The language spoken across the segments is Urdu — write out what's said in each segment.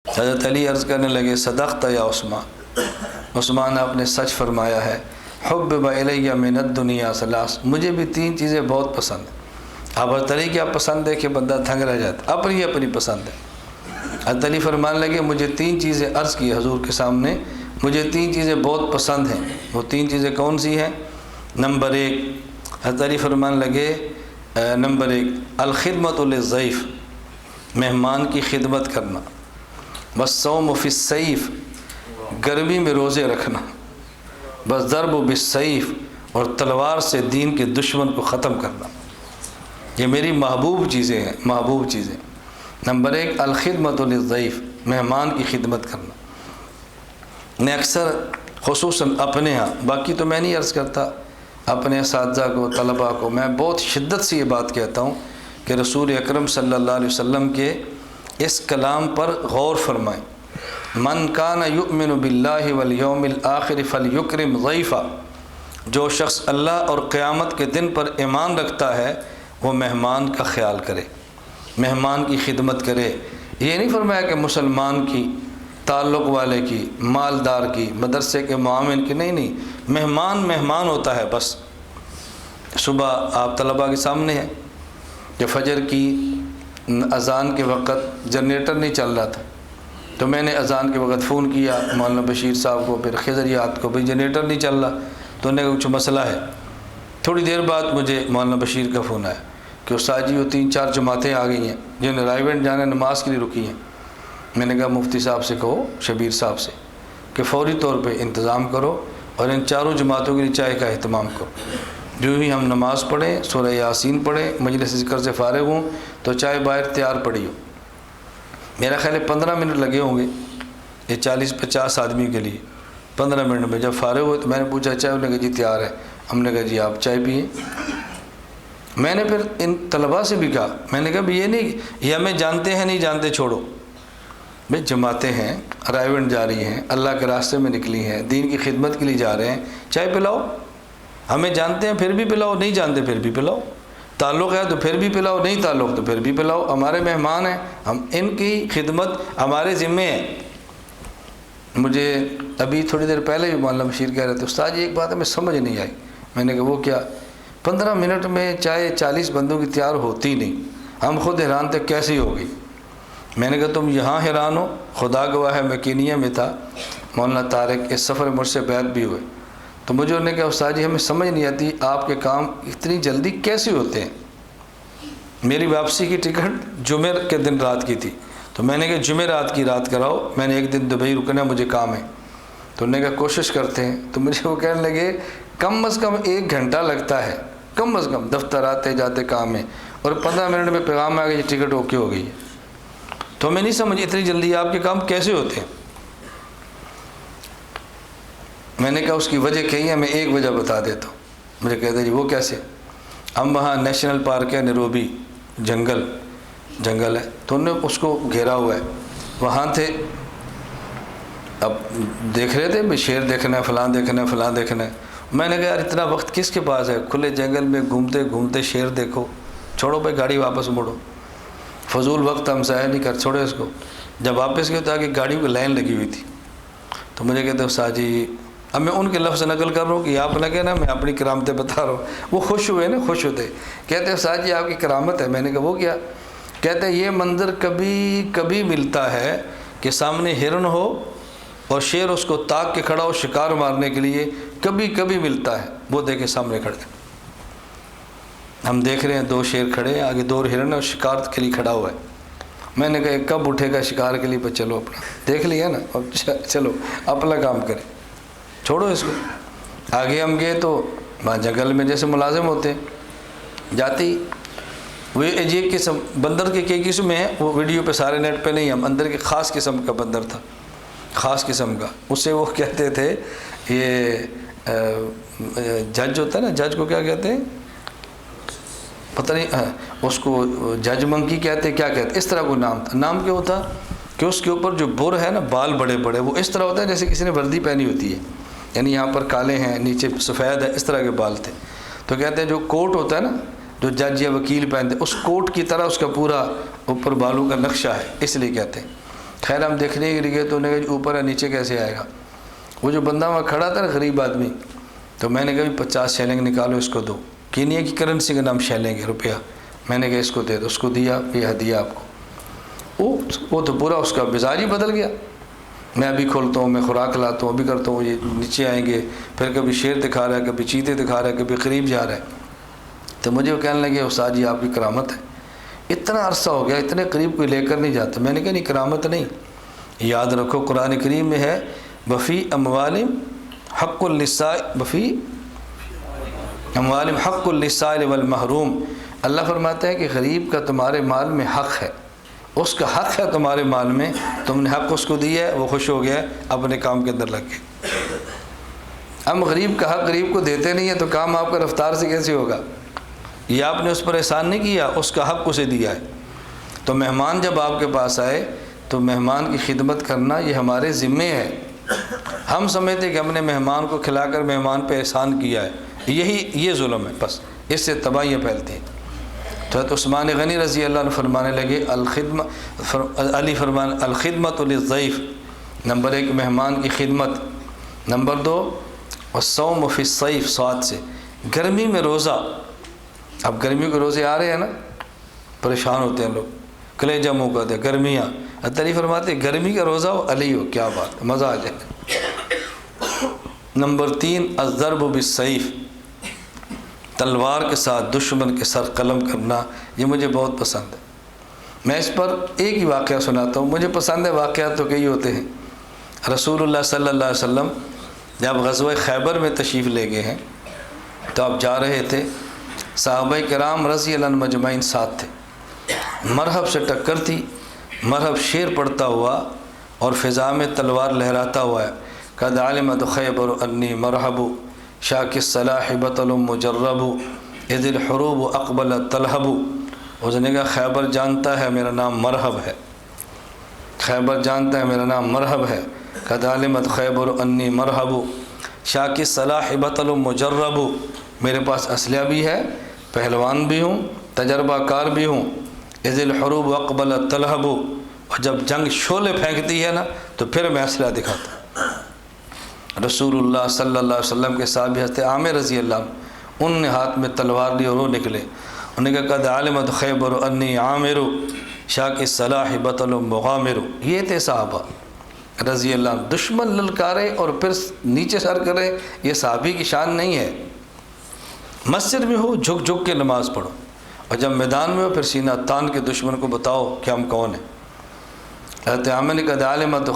حضرت علی عرض کرنے لگے صدقت یا عثمان، عثمان آپ نے سچ فرمایا ہے، حبب الی من الدنیا ثلاث، مجھے بھی 3 چیزیں بہت پسند ہیں۔ اب حضرت علی کیا پسند ہے کہ بندہ دھنگ رہ جاتا، اپنی اپنی پسند ہے۔ حضرت علی فرمانے لگے مجھے 3 چیزیں عرض کی حضور کے سامنے، مجھے 3 چیزیں بہت پسند ہیں۔ وہ 3 چیزیں کون سی ہیں؟ نمبر 1، حضرت علی فرمانے لگے نمبر 1 الخدمۃ للضیف، مہمان کی خدمت کرنا، والصوم فی السیف، گرمی میں روزے رکھنا، والضرب بالسیف، اور تلوار سے دین کے دشمن کو ختم کرنا۔ یہ میری محبوب چیزیں ہیں، محبوب چیزیں۔ نمبر 1 الخدمۃ للضیف، مہمان کی خدمت کرنا۔ میں اکثر خصوصاً اپنے ہاں، باقی تو میں نہیں عرض کرتا، اپنے اساتذہ کو، طلباء کو میں بہت شدت سے یہ بات کہتا ہوں کہ رسول اکرم صلی اللہ علیہ وسلم کے اس کلام پر غور فرمائیں۔ من کان یؤمن باللہ والیوم الآخر فلیکرم ضیفہ، جو شخص اللہ اور قیامت کے دن پر ایمان رکھتا ہے وہ مہمان کا خیال کرے، مہمان کی خدمت کرے۔ یہ نہیں فرمایا کہ مسلمان کی، تعلق والے کی، مالدار کی، مدرسے کے معاون کی، نہیں، مہمان ہوتا ہے بس۔ صبح آپ طلباء کے سامنے ہیں کہ فجر کی اذان کے وقت جنریٹر نہیں چل رہا تھا، تو میں نے اذان کے وقت فون کیا مولانا بشیر صاحب کو، پھر خضریات کو، بھئی جنریٹر نہیں چل رہا، تو انہوں نے کچھ مسئلہ ہے۔ تھوڑی دیر بعد مجھے مولانا بشیر کا فون آیا کہ استاد جی وہ 3-4 جماعتیں آ گئی ہیں جنہیں رائیونٹ جانا نماز کے لیے رکی ہیں۔ میں نے کہا مفتی صاحب سے کہو، شبیر صاحب سے، کہ فوری طور پہ انتظام کرو اور ان 4 جماعتوں کے لیے چائے کا اہتمام کرو۔ جو ہی ہم نماز پڑھیں، سورہ یاسین پڑھیں، مجلس ذکر سے فارغ ہوں تو چائے باہر تیار پڑی ہو۔ میرا خیال ہے 15 منٹ لگے ہوں گے یہ 40-50 آدمی کے لیے۔ 15 منٹ میں جب فارغ ہوئے تو میں نے پوچھا چائے، انہوں نے کہا جی تیار ہے۔ ہم نے کہا جی آپ چائے پئیں۔ میں نے پھر ان طلباء سے بھی کہا، میں نے کہا بھی یہ نہیں یہ ہمیں جانتے ہیں نہیں جانتے چھوڑو، بھئی جماعتیں ہیں، رائیونٹ جا رہی ہیں، اللہ کے راستے میں نکلی ہیں، دین کی خدمت کے لیے جا رہے ہیں، چائے پلاؤ۔ ہمیں جانتے ہیں پھر بھی پلاؤ، نہیں جانتے پھر بھی پلاؤ، تعلق ہے تو پھر بھی پلاؤ، نہیں تعلق تو پھر بھی پلاؤ۔ ہمارے مہمان ہیں، ہم ان کی خدمت ہمارے ذمے ہے۔ مجھے ابھی تھوڑی دیر پہلے بھی مولانا بشیر کہہ رہے تھے استاد جی ایک بات ہمیں سمجھ نہیں آئی۔ میں نے کہا وہ کیا؟ 15 منٹ میں چائے 40 بندوں کی تیار ہوتی نہیں، ہم خود حیران تھے کیسی ہوگی۔ میں نے کہا تم یہاں حیران ہو، خدا گواہ ہے میں کینیا میں تھا، مولانا طارق اس سفر مجھ سے بیعت بھی ہوئے، تو مجھے انہوں نے کہا استاد جی ہمیں سمجھ نہیں آتی آپ کے کام اتنی جلدی کیسے ہوتے ہیں۔ میری واپسی کی ٹکٹ جمعہ کے دن رات کی تھی، تو میں نے کہا جمعہ رات کی رات کراؤ، میں نے ایک دن دبئی رکنا مجھے کام ہے۔ تو انہوں نے کہا کوشش کرتے ہیں۔ تو مجھے وہ کہنے لگے کم از کم 1 گھنٹہ لگتا ہے، کم از کم دفتر آتے جاتے کام ہے، اور 15 منٹ میں پیغام آ گیا ٹکٹ اوکے ہو گئی ہے۔ تو میں نہیں سمجھ اتنی جلدی آپ کے کام کیسے ہوتے ہیں۔ میں نے کہا اس کی وجہ کہی ہے، میں ایک وجہ بتا دیتا ہوں۔ مجھے کہتے جی وہ کیسے؟ ہم وہاں نیشنل پارک ہے نیروبی، جنگل ہے، تو انہوں نے اس کو گھیرا ہوا ہے، وہاں تھے، اب دیکھ رہے تھے شیر دیکھنا ہے، فلاں دیکھنا ہے، فلاں دیکھنا ہے۔ میں نے کہا یار اتنا وقت کس کے پاس ہے، کھلے جنگل میں گھومتے گھومتے شیر دیکھو، چھوڑو بھائی گاڑی واپس موڑو، فضول وقت ہم ضائع نہیں کر، چھوڑے اس کو۔ جب واپس گئے تو آگے گاڑیوں کی لائن لگی ہوئی تھی، تو مجھے کہتے استاد جی، اب میں ان کے لفظ نقل کر رہا ہوں کہ آپ لگے نا میں اپنی کرامتیں بتا رہا ہوں۔ وہ خوش ہوئے نا، خوش ہوتے، کہتے استاد جی آپ کی کرامت ہے۔ میں نے کہا وہ کیا؟ کہتے یہ منظر کبھی کبھی ملتا ہے کہ سامنے ہرن ہو اور شیر اس کو تاک کے کھڑا ہو شکار مارنے کے لیے، کبھی کبھی ملتا ہے۔ وہ دیکھے سامنے کھڑے، ہم دیکھ رہے ہیں 2 شیر کھڑے ہیں، آگے 2 ہرن اور شکار کے لیے کھڑا ہوا ہے۔ میں نے کہا کب اٹھے گا شکار کے لیے؟ چلو اپنا دیکھ لیا نا، اب چلو اپنا کام کرے، چھوڑو اس کو۔ آگے ہم گئے تو وہاں جنگل میں جیسے ملازم ہوتے جاتی، وہ یہ قسم بندر کے کئی قسم ہیں، وہ ویڈیو پہ سارے نیٹ پہ نہیں، ہم اندر کے خاص قسم کا بندر تھا، خاص قسم کا۔ اس سے وہ کہتے تھے یہ جج ہوتا ہے نا، جج کو کیا کہتے ہیں پتہ نہیں، اس کو جج منکی کہتے کیا کہتے، اس طرح کو نام تھا۔ نام کیا ہوتا کہ اس کے اوپر جو بر ہے نا، بال بڑے بڑے، وہ اس طرح ہوتا ہے جیسے کسی نے وردی پہنی ہوتی ہے، یعنی یہاں پر کالے ہیں نیچے سفید ہے، اس طرح کے بال تھے۔ تو کہتے ہیں جو کوٹ ہوتا ہے نا جو جج یا وکیل پہنتے، اس کوٹ کی طرح اس کا پورا اوپر بالوں کا نقشہ ہے، اس لیے کہتے ہیں۔ خیر ہم دیکھنے کے لیے تو انہیں کہا اوپر ہے نیچے کیسے آئے گا. وہ جو بندہ وہاں کھڑا تھا نا غریب آدمی, تو میں نے کہا 50 شیلنگ نکالو اس کو دو, کینیا کی کرنسی کا نام شیلنگ ہے, روپیہ. میں نے کہا اس کو دے دو, اس کو دیا, یہ ہدیہ آپ کو. وہ تو پورا اس کا مزاج ہی بدل گیا. میں ابھی کھولتا ہوں, میں خوراک لاتا ہوں, ابھی کرتا ہوں, یہ نیچے آئیں گے, پھر کبھی شیر دکھا رہا ہے, کبھی چیتے دکھا رہا ہے, کبھی قریب جا رہا ہے. تو مجھے وہ کہنے لگے استاد جی آپ کی کرامت ہے, اتنا عرصہ ہو گیا, اتنے قریب کوئی لے کر نہیں جاتا. میں نے کہا نہیں کرامت نہیں, یاد رکھو قرآن کریم میں ہے وفی اموالہم حق للسائل, وفی اموالہم حق للسائل والمحروم. اللہ فرماتا ہے کہ غریب کا تمہارے مال میں حق ہے, اس کا حق ہے تمہارے مال میں, تم نے حق اس کو دیا ہے, وہ خوش ہو گیا, اپنے کام کے اندر لگ گئے. ہم غریب کا حق غریب کو دیتے نہیں ہیں تو کام آپ کا رفتار سے کیسے ہوگا؟ یہ آپ نے اس پر احسان نہیں کیا, اس کا حق اسے دیا ہے. تو مہمان جب آپ کے پاس آئے تو مہمان کی خدمت کرنا یہ ہمارے ذمے ہے. ہم سمجھتے کہ ہم نے مہمان کو کھلا کر مہمان پہ احسان کیا ہے, یہ ظلم ہے, بس اس سے تباہیاں پھیلتی ہیں. تو عثمان غنی رضی اللہ عنہ فرمانے لگے الخدمت للضیف, نمبر 1 مہمان کی خدمت, نمبر 2 والصوم فی الصیف, سواد سے گرمی میں روزہ. اب گرمی کے روزے آ رہے ہیں نا, پریشان ہوتے ہیں لوگ, کلیجہ منہ کرتے ہیں, گرمیاں. علی فرماتے ہیں گرمی کا روزہ ہو, علی ہو, کیا بات, مزہ آ جائے. نمبر 3 الضرب بالسیف, تلوار کے ساتھ دشمن کے سر قلم کرنا, یہ مجھے بہت پسند ہے. میں اس پر ایک ہی واقعہ سناتا ہوں, مجھے پسند ہے, واقعات تو کئی ہوتے ہیں. رسول اللہ صلی اللہ علیہ وسلم جب غزوہ خیبر میں تشریف لے گئے ہیں تو آپ جا رہے تھے, صحابہ کرام رضی اللہ عنہ مجمعین ساتھ تھے. مرحب سے ٹکر تھی, مرحب شیر پڑتا ہوا اور فضا میں تلوار لہراتا ہوا ہے. قد علمت خیبر انی مرحب شاک الصلاح بطل مجرب اذ الحروب اقبل تلہب. اس نے کہا خیبر جانتا ہے میرا نام مرحب ہے, خیبر جانتا ہے میرا نام مرحب ہے. قد علمت خیبر انی مرحب شاک الصلاح بطل مجرب, میرے پاس اسلحہ بھی ہے, پہلوان بھی ہوں, تجربہ کار بھی ہوں. اذ الحروب اقبل تلہب, اور جب جنگ شعلے پھینکتی ہے نا تو پھر میں اسلحہ دکھاتا ہوں. رسول اللہ صلی اللہ علیہ وسلم کے صحابی حضرت عامر رضی اللہ عنہ, ان نے ہاتھ میں تلوار لی اور وہ نکلے. انہوں نے کہا قد علمت خیبر انی عامر شاک الصلاح بطل مغامر. یہ تھے صحابہ رضی اللہ عنہ. دشمن للکارے اور پھر نیچے سر کرے, یہ صحابی کی شان نہیں ہے. مسجد میں ہو جھک جھک کے نماز پڑھو, اور جب میدان میں ہو پھر سینہ تان کے دشمن کو بتاؤ کہ ہم کون ہیں. حضرت عامر نے قد علمت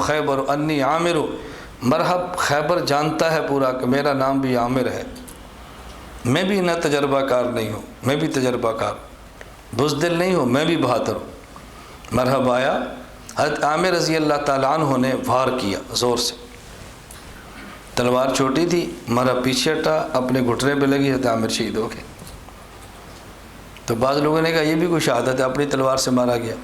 خیبر انی عامر, مرحب خیبر جانتا ہے پورا کہ میرا نام بھی عامر ہے. میں بھی نہ تجربہ کار نہیں ہوں, میں بھی تجربہ کار, بزدل نہیں ہوں, میں بھی بہادر ہوں. مرحب آیا, حضرت عامر رضی اللہ تعالیٰ عنہ نے وار کیا زور سے, تلوار چھوٹی تھی, مرحب پیچھے ہٹا, اپنے گھٹنے پہ لگی, حضرت عامر شہید ہو گئے. تو بعض لوگوں نے کہا یہ بھی کوئی شہادت ہے, اپنی تلوار سے مارا گیا.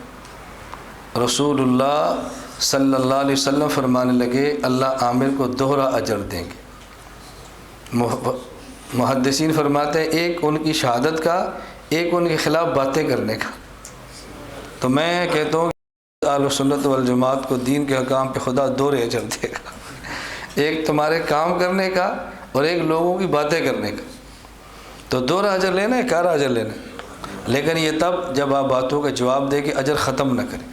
رسول اللہ صلی اللہ علیہ وسلم فرمانے لگے اللہ عامر کو دوہرا اجر دیں گے. محدثین فرماتے ہیں ایک ان کی شہادت کا, ایک ان کے خلاف باتیں کرنے کا. تو میں کہتا ہوں کہ اہل سنت والجماعت کو دین کے حکام پہ خدا دوہرے اجر دے گا, ایک تمہارے کام کرنے کا اور ایک لوگوں کی باتیں کرنے کا. تو دوہرا اجر لینا ہے, کارا اجر لینا ہے, لیکن یہ تب جب آپ باتوں کا جواب دے کے اجر ختم نہ کریں.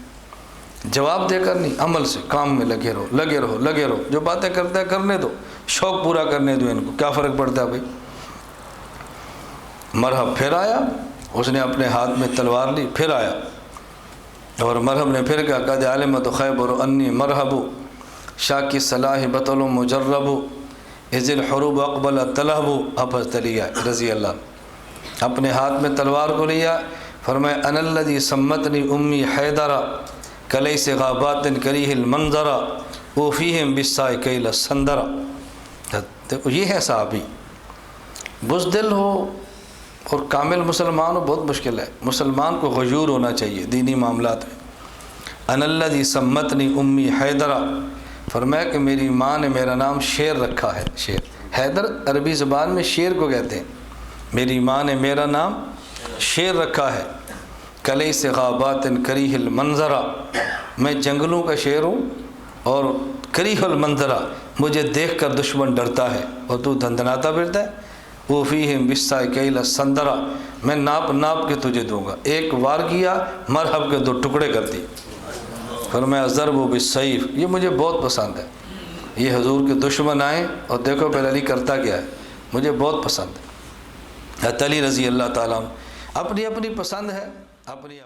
جواب دے کر نہیں, عمل سے کام میں لگے رہو, لگے رہو, لگے رہو. جو باتیں کرتا ہے کرنے دو, شوق پورا کرنے دو, ان کو کیا فرق پڑتا ہے بھائی. مرحب پھر آیا, اس نے اپنے ہاتھ میں تلوار لی, پھر آیا اور مرحب نے پھر کہا قد علمت خیبر انی مرحب شاک الصلاح بطل مجرب اذ الحروب اقبل تلہب. اب حضرت علی رضی اللہ اپنے ہاتھ میں تلوار کو لیا, فرمایا انا الذی سمتنی امی حیدرا کلیس غابات کریہ المنظرا وفیہم بالساء کیل السندرا. دیکھو یہ ہے صحابی. بزدل ہو اور کامل مسلمان ہو بہت مشکل ہے. مسلمان کو غیور ہونا چاہیے دینی معاملات میں. انا الذی سمتنی امی حیدرا, فرمایا کہ میری ماں نے میرا نام شیر رکھا ہے. شیر, حیدر عربی زبان میں شیر کو کہتے ہیں. میری ماں نے میرا نام شیر رکھا ہے. کلیس غابات کریہ المنظرا, میں جنگلوں کا شیر ہوں اور کریہ المنظرہ، مجھے دیکھ کر دشمن ڈرتا ہے اور تو دھندناتا پھرتا ہے۔ وہ فیہم بالسائکیل السندرہ، میں ناپ ناپ کے تجھے دوں گا، ایک وار کیا مرحب کے 2 ٹکڑے کر دی۔ فرمایا ضرب بالسیف، یہ مجھے بہت پسند ہے، یہ حضور کے دشمن آئیں اور دیکھو پہلے علی کرتا کیا ہے، مجھے بہت پسند ہے۔ حضرت علی رضی اللہ تعالیٰ عنہ، اپنی اپنی پسند ہے، اپنی